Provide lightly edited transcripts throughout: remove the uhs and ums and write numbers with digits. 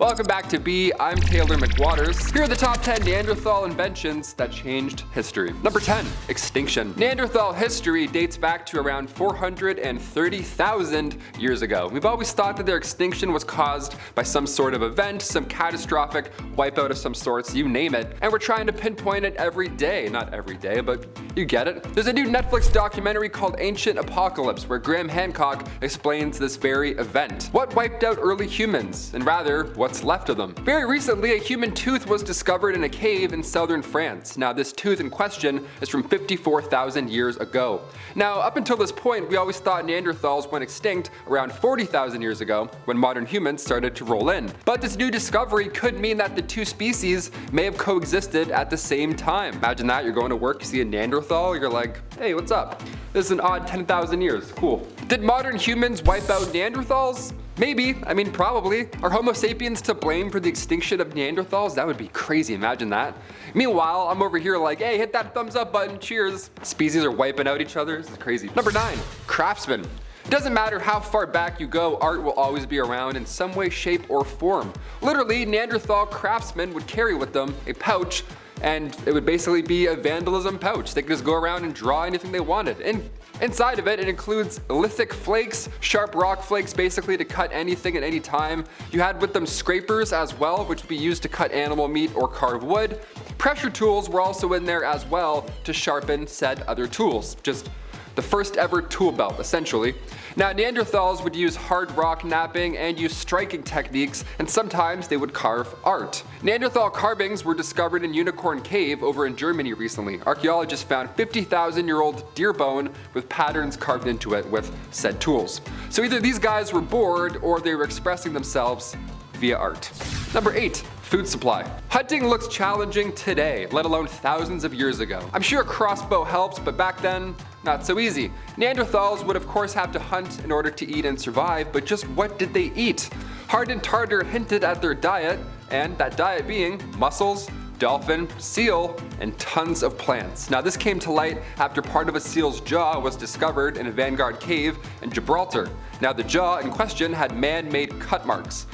Welcome back to B. I'm Taylor McWaters. Here are the top 10 Neanderthal inventions that changed history. Number 10, extinction. Neanderthal history dates back to around 430,000 years ago. We've always thought that their extinction was caused by some sort of event, some catastrophic wipeout of some sorts, you name it. And we're trying to pinpoint it every day. Not every day, but you get it. There's a new Netflix documentary called Ancient Apocalypse where Graham Hancock explains this very event. What wiped out early humans, and rather, what's left of them. Very recently, a human tooth was discovered in a cave in southern France. Now, this tooth in question is from 54,000 years ago. Now, up until this point, we always thought Neanderthals went extinct around 40,000 years ago when modern humans started to roll in. But this new discovery could mean that the two species may have coexisted at the same time. Imagine that, you're going to work, you see a Neanderthal, you're like, hey, what's up? This is an odd 10,000 years, cool. Did modern humans wipe out Neanderthals? Maybe, probably. Are Homo sapiens to blame for the extinction of Neanderthals? That would be crazy, imagine that. Meanwhile, I'm over here like, hey, hit that thumbs up button, cheers. Species are wiping out each other, this is crazy. Number 9, craftsmen. It doesn't matter how far back you go, art will always be around in some way, shape, or form. Literally, Neanderthal craftsmen would carry with them a pouch, and it would basically be a vandalism pouch. They could just go around and draw anything they wanted. And inside of it, it includes lithic flakes, sharp rock flakes, basically to cut anything at any time. You had with them scrapers as well, which would be used to cut animal meat or carve wood. Pressure tools were also in there as well to sharpen said other tools. Just the first ever tool belt, essentially. Now, Neanderthals would use hard rock knapping and use striking techniques, and sometimes they would carve art. Neanderthal carvings were discovered in Unicorn Cave over in Germany recently. Archaeologists found 50,000-year-old deer bone with patterns carved into it with said tools. So either these guys were bored or they were expressing themselves via art. Number 8. Food supply. Hunting looks challenging today, let alone thousands of years ago. I'm sure a crossbow helps, but back then, not so easy. Neanderthals would of course have to hunt in order to eat and survive, but just what did they eat? Hardin Tartar hinted at their diet, and that diet being mussels, dolphin, seal, and tons of plants. Now, this came to light after part of a seal's jaw was discovered in a Vanguard cave in Gibraltar. Now, the jaw in question had man-made cut marks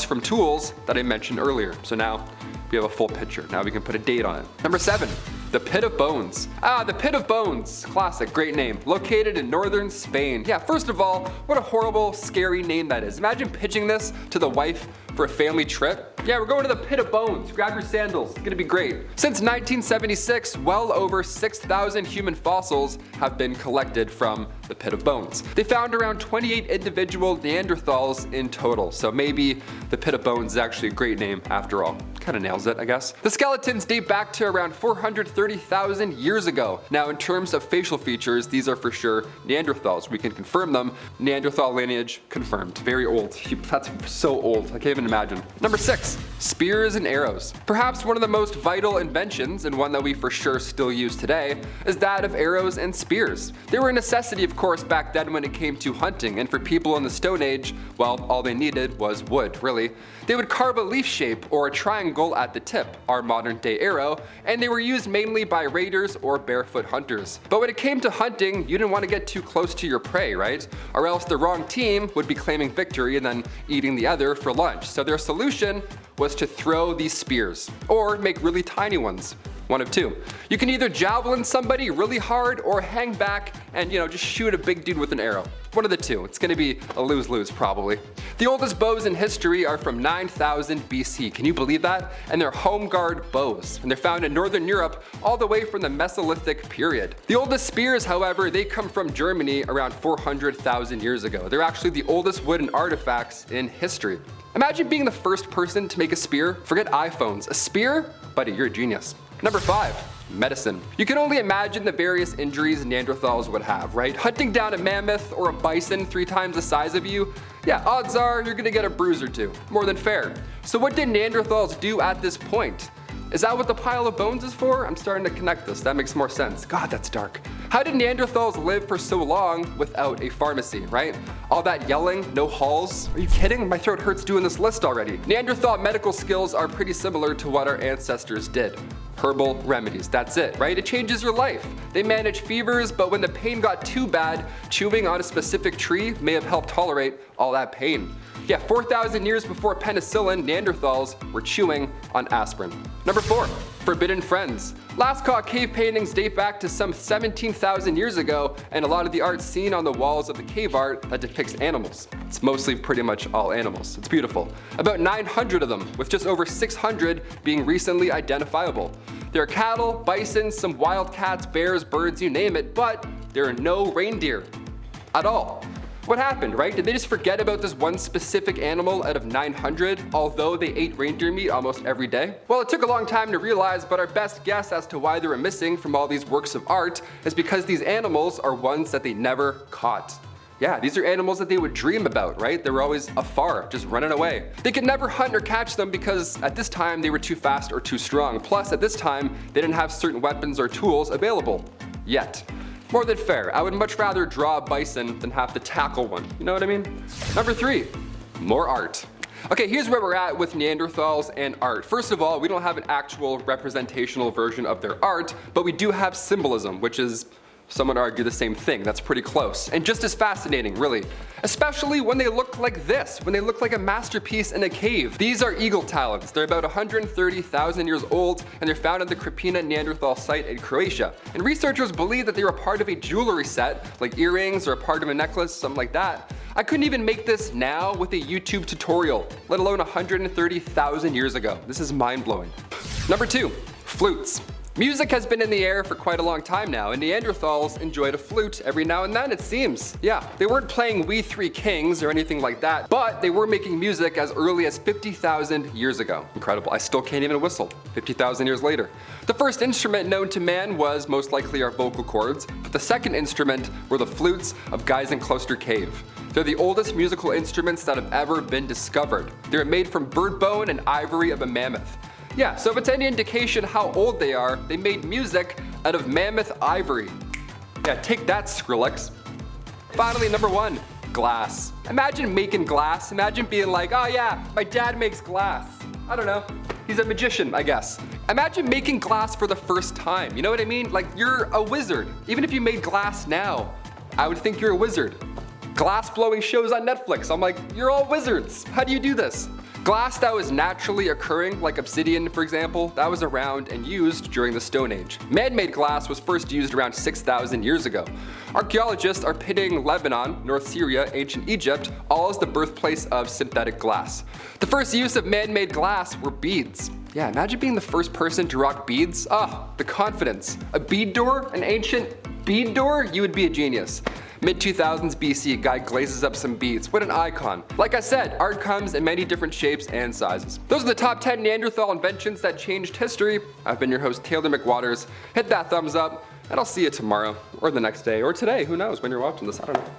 from tools that I mentioned earlier. So now we have a full picture. Now we can put a date on it. Number 7. The Pit of Bones. The Pit of Bones. Classic, great name. Located in northern Spain. Yeah, first of all, what a horrible, scary name that is. Imagine pitching this to the wife for a family trip. Yeah, we're going to the Pit of Bones. Grab your sandals. It's gonna be great. Since 1976, well over 6,000 human fossils have been collected from the Pit of Bones. They found around 28 individual Neanderthals in total, so maybe the Pit of Bones is actually a great name after all. Kind of nails it, I guess. The skeletons date back to around 430,000 years ago. Now, in terms of facial features, these are for sure Neanderthals. We can confirm them. Neanderthal lineage confirmed. Very old. That's so old. I can't even imagine. Number 6. Spears and arrows. Perhaps one of the most vital inventions, and one that we for sure still use today, is that of arrows and spears. They were a necessity, of course, back then when it came to hunting, and for people in the Stone Age, well, all they needed was wood, really. They would carve a leaf shape or a triangle at the tip, our modern day arrow, and they were used mainly by raiders or barefoot hunters. But when it came to hunting, you didn't want to get too close to your prey, right? Or else the wrong team would be claiming victory and then eating the other for lunch. So their solution was to throw these spears, or make really tiny ones. One of two. You can either javelin somebody really hard or hang back and, just shoot a big dude with an arrow. One of the two. It's gonna be a lose-lose probably. The oldest bows in history are from 9000 BC. Can you believe that? And they're home guard bows. And they're found in Northern Europe all the way from the Mesolithic period. The oldest spears, however, they come from Germany around 400,000 years ago. They're actually the oldest wooden artifacts in history. Imagine being the first person to make a spear. Forget iPhones. A spear? Buddy, you're a genius. Number 5. Medicine. You can only imagine the various injuries Neanderthals would have, right? Hunting down a mammoth or a bison 3 times the size of you, yeah, odds are you're gonna get a bruise or two. More than fair. So what did Neanderthals do at this point? Is that what the pile of bones is for? I'm starting to connect this. That makes more sense. God, that's dark. How did Neanderthals live for so long without a pharmacy, right? All that yelling, no halls. Are you kidding? My throat hurts doing this list already. Neanderthal medical skills are pretty similar to what our ancestors did. Herbal remedies, that's it, right? It changes your life. They manage fevers, but when the pain got too bad, chewing on a specific tree may have helped tolerate all that pain. Yeah, 4,000 years before penicillin, Neanderthals were chewing on aspirin. Number 4, forbidden friends. Lascaux cave paintings date back to some 17,000 years ago, and a lot of the art seen on the walls of the cave art that depicts animals. It's mostly pretty much all animals. It's beautiful. About 900 of them, with just over 600 being recently identifiable. There are cattle, bison, some wild cats, bears, birds, you name it, but there are no reindeer at all. What happened, right? Did they just forget about this one specific animal out of 900, although they ate reindeer meat almost every day? Well, it took a long time to realize, but our best guess as to why they were missing from all these works of art is because these animals are ones that they never caught. Yeah, these are animals that they would dream about, right? They were always afar, just running away. They could never hunt or catch them because at this time they were too fast or too strong. Plus, at this time, they didn't have certain weapons or tools available. Yet. More than fair. I would much rather draw a bison than have to tackle one. You know what I mean? Number 3, more art. Okay, here's where we're at with Neanderthals and art. First of all, we don't have an actual representational version of their art, but we do have symbolism, which is, some would argue, the same thing. That's pretty close. And just as fascinating, really. Especially when they look like this, when they look like a masterpiece in a cave. These are eagle talons. They're about 130,000 years old, and they're found at the Krapina Neanderthal site in Croatia. And researchers believe that they were part of a jewelry set, like earrings or a part of a necklace, something like that. I couldn't even make this now with a YouTube tutorial, let alone 130,000 years ago. This is mind-blowing. Number 2, flutes. Music has been in the air for quite a long time now, and Neanderthals enjoyed a flute every now and then, it seems. Yeah, they weren't playing We Three Kings or anything like that, but they were making music as early as 50,000 years ago. Incredible, I still can't even whistle 50,000 years later. The first instrument known to man was most likely our vocal cords, but the second instrument were the flutes of Geisenkloster Cave. They're the oldest musical instruments that have ever been discovered. They're made from bird bone and ivory of a mammoth. Yeah, so if it's any indication how old they are, they made music out of mammoth ivory. Yeah, take that, Skrillex. Finally, number 1, glass. Imagine making glass. Imagine being like, oh yeah, my dad makes glass. I don't know. He's a magician, I guess. Imagine making glass for the first time. You know what I mean? Like, you're a wizard. Even if you made glass now, I would think you're a wizard. Glass blowing shows on Netflix. I'm like, you're all wizards. How do you do this? Glass that was naturally occurring, like obsidian for example, that was around and used during the Stone Age. Man-made glass was first used around 6,000 years ago. Archaeologists are pitting Lebanon, North Syria, ancient Egypt, all as the birthplace of synthetic glass. The first use of man-made glass were beads. Yeah, imagine being the first person to rock beads. Ah, the confidence. A bead door? An ancient bead door? You would be a genius. Mid-2000s BC, a guy glazes up some beads. What an icon. Like I said, art comes in many different shapes and sizes. Those are the top 10 Neanderthal inventions that changed history. I've been your host, Taylor McWaters. Hit that thumbs up, and I'll see you tomorrow, or the next day, or today. Who knows when you're watching this? I don't know.